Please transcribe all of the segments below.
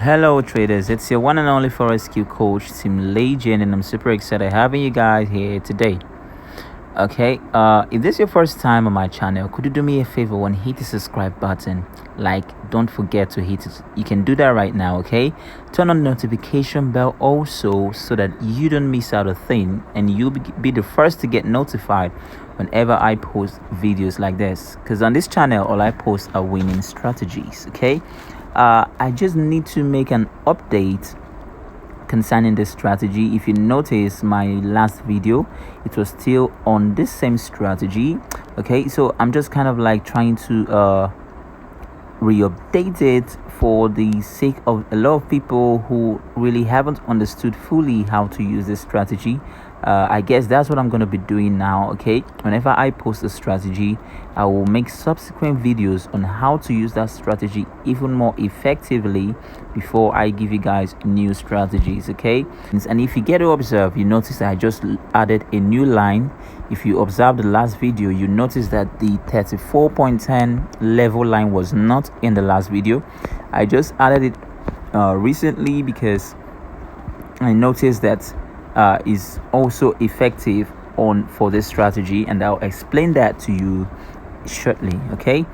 Hello traders, it's your one and only Forex Q coach Team Legend, and I'm super excited having you guys here today. Okay, if this is your first time on my channel, could you do me a favor and hit the subscribe button? Don't forget to hit it. You can do that right now. Okay, turn on the notification bell also, so that you don't miss out a thing and you'll be the first to get notified whenever I post videos like this, because on this channel all I post are winning strategies. Okay, I just need to make an update concerning this strategy. If you notice my last video, it was still on this same strategy. Okay, so I'm just kind of like trying to re-update it for the sake of a lot of people who really haven't understood fully how to use this strategy. I guess that's what I'm going to be doing now. Okay, whenever I post a strategy, I will make subsequent videos on how to use that strategy even more effectively before I give you guys new strategies. Okay, and if you get to observe, you notice that I just added a new line. If you observe the last video, you notice that the 34.10 level line was not in the last video. I just added it recently because I noticed that is also effective for this strategy, and I'll explain that to you shortly. Okay,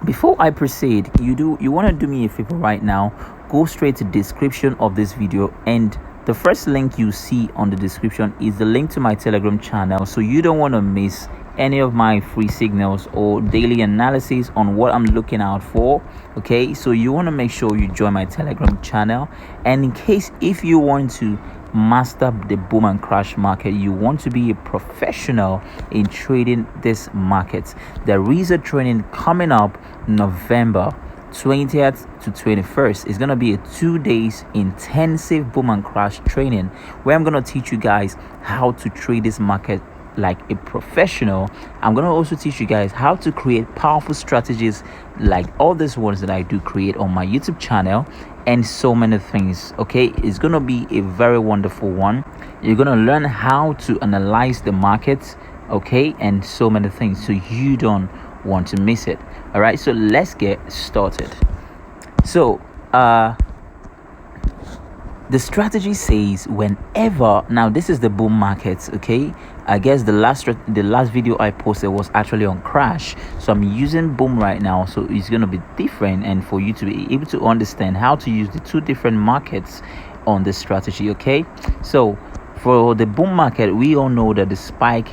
before I proceed, you want to do me a favor right now. Go straight to the description of this video, and the first link you see on the description is the link to my Telegram channel, so you don't want to miss any of my free signals or daily analysis on what I'm looking out for. Okay, so you want to make sure you join my Telegram channel. And in case if you want to master the boom and crash market, you want to be a professional in trading this market, there is a training coming up November 20th to 21st. It's going to be a 2 days intensive boom and crash training where I'm going to teach you guys how to trade this market like a professional. I'm going to also teach you guys how to create powerful strategies like all these ones that I do create on my YouTube channel, and so many things. Okay, it's going to be a very wonderful one. You're going to learn how to analyze the market, okay, and so many things, so you don't want to miss it. All right, so let's get started. So the strategy says whenever, now this is the boom market. Okay, I guess the last video I posted was actually on crash, so I'm using boom right now, so it's going to be different, and for you to be able to understand how to use the two different markets on this strategy. Okay, so for the boom market, we all know that the spike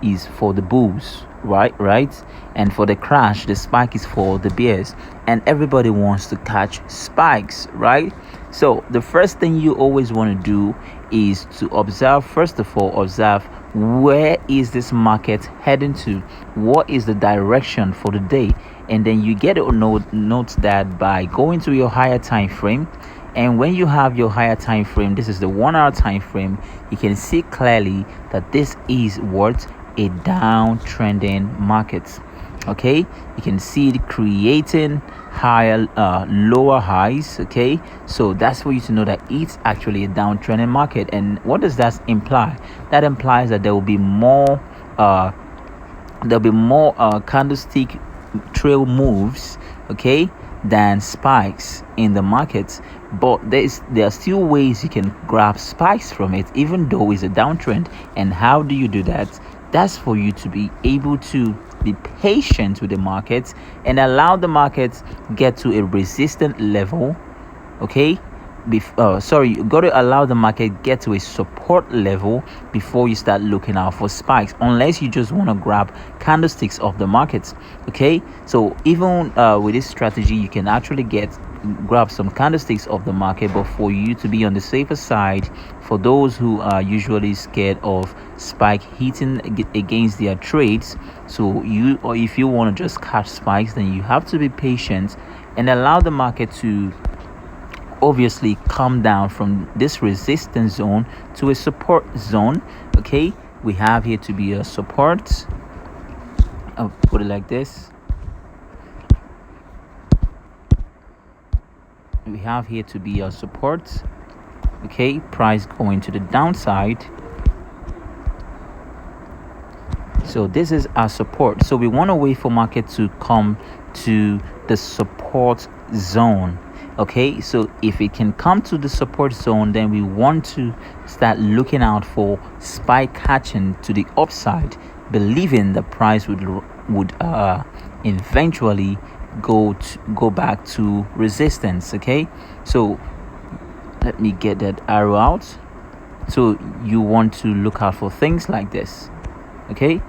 is for the bulls, right, and for the crash, the spike is for the bears, and everybody wants to catch spikes, right? So the first thing you always want to do is to observe. First of all, observe where is this market heading to, what is the direction for the day, and then you get to note that by going to your higher time frame. And when you have your higher time frame, this is the 1 hour time frame, you can see clearly that this is what a downtrending market. Okay, you can see it creating higher lower highs. Okay, so that's for you to know that it's actually a downtrending market. And what does that imply? That implies that there will be more candlestick trail moves, okay, than spikes in the market. But there are still ways you can grab spikes from it even though it's a downtrend. And how do you do that? That's for you to be able to be patient with the market and allow the market get to a resistant level. Okay, you got to allow the market get to a support level before you start looking out for spikes, unless you just want to grab candlesticks of the markets. Okay, so even with this strategy, you can actually grab some candlesticks of the market, but for you to be on the safer side, for those who are usually scared of spike hitting against their trades, or if you want to just catch spikes, then you have to be patient and allow the market to obviously come down from this resistance zone to a support zone. Okay, we have here to be a support. I'll put it like this. We have here to be a support. Okay, price going to the downside, so this is our support. So we want to wait for market to come to the support zone. Okay, so if it can come to the support zone, then we want to start looking out for spike catching to the upside, believing the price would eventually go back to resistance. Okay, so let me get that arrow out. So you want to look out for things like this. Okay, you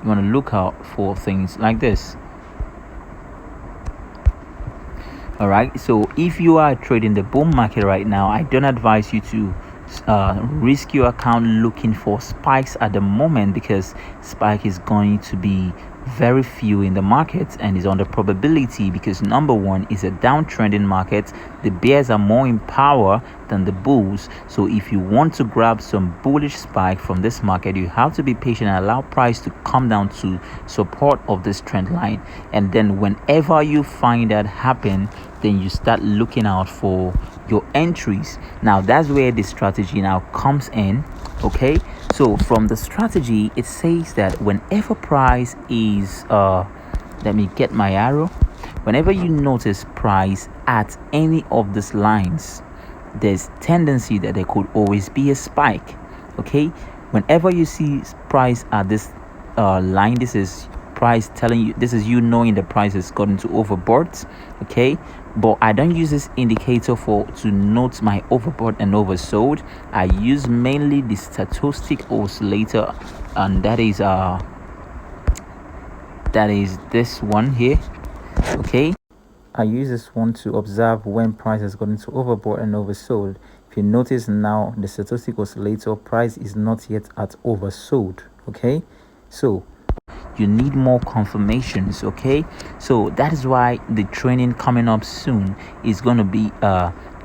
want to look out for things like this. All right, so if you are trading the bull market right now, I don't advise you to risk your account looking for spikes at the moment, because spike is going to be very few in the market and is on the probability, because number one is a downtrending market. The bears are more in power than the bulls. So if you want to grab some bullish spike from this market, you have to be patient and allow price to come down to support of this trend line. And then whenever you find that happen, then you start looking out for your entries. Now that's where the strategy now comes in. Okay, so from the strategy, it says that whenever price is let me get my arrow. Whenever you notice price at any of these lines, there's tendency that there could always be a spike. Okay, whenever you see price at this line, this is price telling you, this is you knowing the price has gotten to overbought. Okay, but I don't use this indicator to note my overbought and oversold. I use mainly the stochastic oscillator, and that is this one here. Okay, I use this one to observe when price has gotten to overbought and oversold. If you notice now, the stochastic oscillator price is not yet at oversold. Okay, so you need more confirmations. Okay, so that is why the training coming up soon is going to be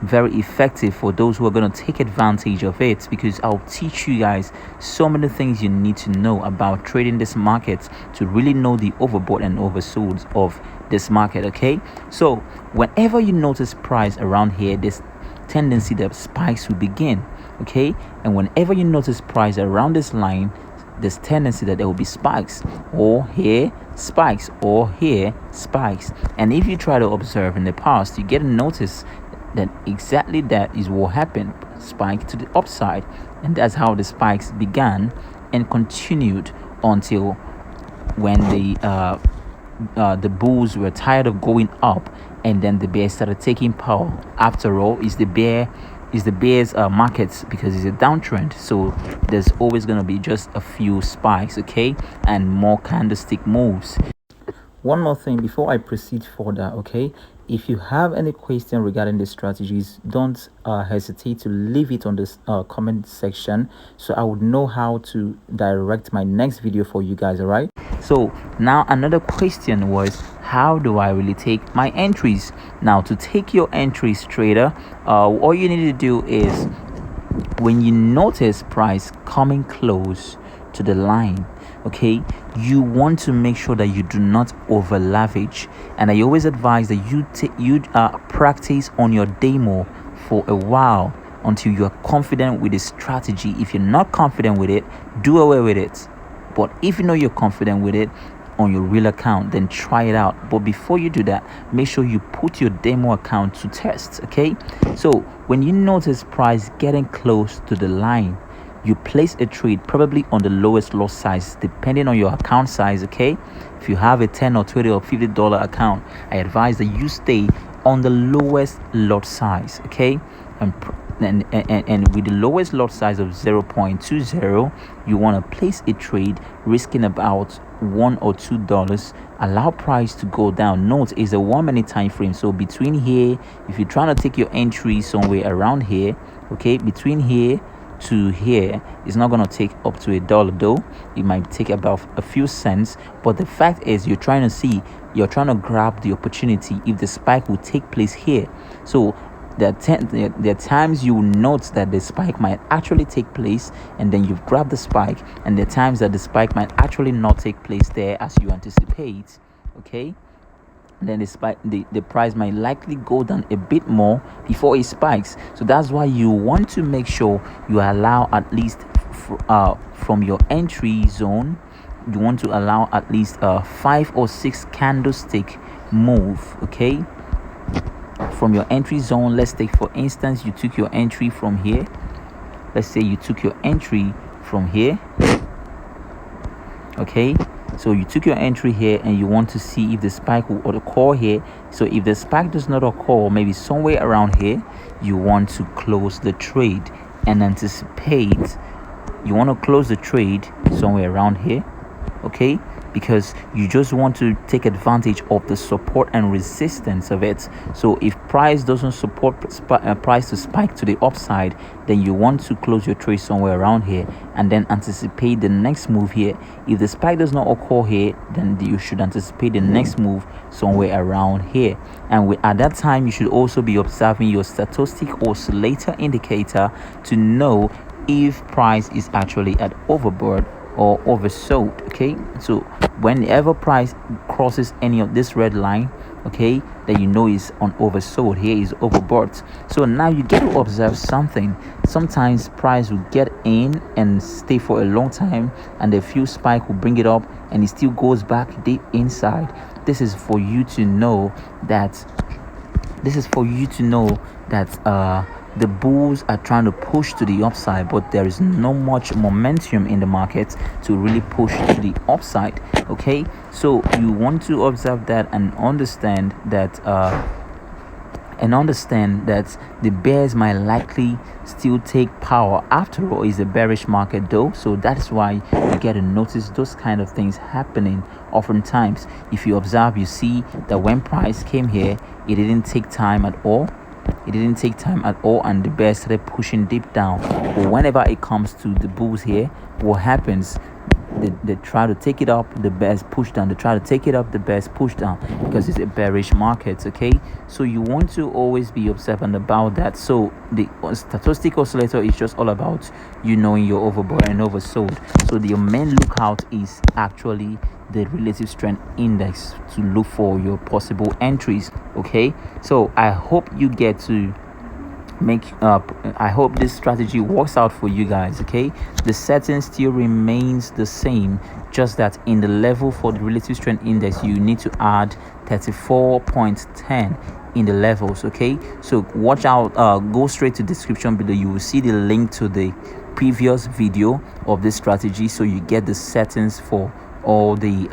very effective for those who are going to take advantage of it, because I'll teach you guys so many things you need to know about trading this market to really know the overbought and oversold of this market. Okay, so whenever you notice price around here, this tendency that spikes will begin. Okay, and whenever you notice price around this line, there's tendency that there will be spikes, or here spikes, or here spikes. And if you try to observe in the past, you get to notice that exactly that is what happened. Spike to the upside, and that's how the spikes began and continued until when the bulls were tired of going up, and then the bears started taking power. After all, is the bears markets, because it's a downtrend, so there's always going to be just a few spikes. Okay, and more candlestick moves. One more thing before I proceed further. Okay, if you have any question regarding the strategies, don't hesitate to leave it on this comment section, so I would know how to direct my next video for you guys. All right, so now another question was, how do I really take my entries? Now, to take your entries, trader, all you need to do is, when you notice price coming close to the line, okay, you want to make sure that you do not over leverage. And I always advise that you practice on your demo for a while until you are confident with the strategy. If you're not confident with it, do away with it. But if you know you're confident with it on your real account, then try it out. But before you do that, make sure you put your demo account to test. Okay, so when you notice price getting close to the line, you place a trade probably on the lowest lot size, depending on your account size. Okay, if you have a 10 or 20 or $50 account, I advise that you stay on the lowest lot size. Okay, and with the lowest lot size of 0.20, you want to place a trade risking about $1 or $2. Allow price to go down. Note is a 1 minute time frame, so between here, if you're trying to take your entry somewhere around here, okay, between here to here, it's not going to take up to $1 though. It might take about a few cents, but the fact is you're trying to grab the opportunity if the spike will take place here. So there are times you will note that the spike might actually take place, and then you've grabbed the spike, and there are times that the spike might actually not take place there as you anticipate. Okay, then the price might likely go down a bit more before it spikes. So that's why you want to make sure you allow at least from your entry zone, you want to allow at least 5 or 6 candlestick move. Okay, from your entry zone. Let's take for instance you took your entry from here. Let's say you took your entry from here. Okay, so you took your entry here and you want to see if the spike will occur here. So if the spike does not occur, maybe somewhere around here, you want to close the trade and anticipate. You want to close the trade somewhere around here, okay, because you just want to take advantage of the support and resistance of it. So if price doesn't support price to spike to the upside, then you want to close your trade somewhere around here and then anticipate the next move here. If the spike does not occur here, then you should anticipate the next move somewhere around here. And at that time, you should also be observing your stochastic oscillator indicator to know if price is actually at overbought or oversold. Okay, so whenever price crosses any of this red line, okay, then you know is on oversold. Here is overbought. So now you get to observe something. Sometimes price will get in and stay for a long time, and the few spike will bring it up and it still goes back deep inside. This is for you to know that the bulls are trying to push to the upside, but there is no much momentum in the market to really push to the upside. Okay, so you want to observe that and understand that the bears might likely still take power. After all, it's a bearish market though, so that's why you get to notice those kind of things happening oftentimes. If you observe, you see that when price came here, it didn't take time at all. And the bears started pushing deep down. But whenever it comes to the bulls here, what happens? They try to take it up, the bears push down. They try to take it up, the bears push down, because it's a bearish market. Okay, so you want to always be observant about that. So the stochastic oscillator is just all about you knowing your overbought and oversold. So the main lookout is actually the relative strength index to look for your possible entries. Okay, so I hope you get to I hope this strategy works out for you guys. Okay, the setting still remains the same, just that in the level for the relative strength index you need to add 34.10 in the levels. Okay, so watch out, go straight to description below. You will see the link to the previous video of this strategy, so you get the settings for all the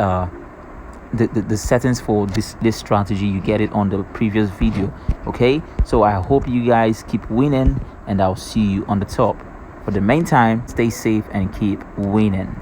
settings for this strategy. You get it on the previous video. Okay, so I hope you guys keep winning and I'll see you on the top. For the meantime, stay safe and keep winning.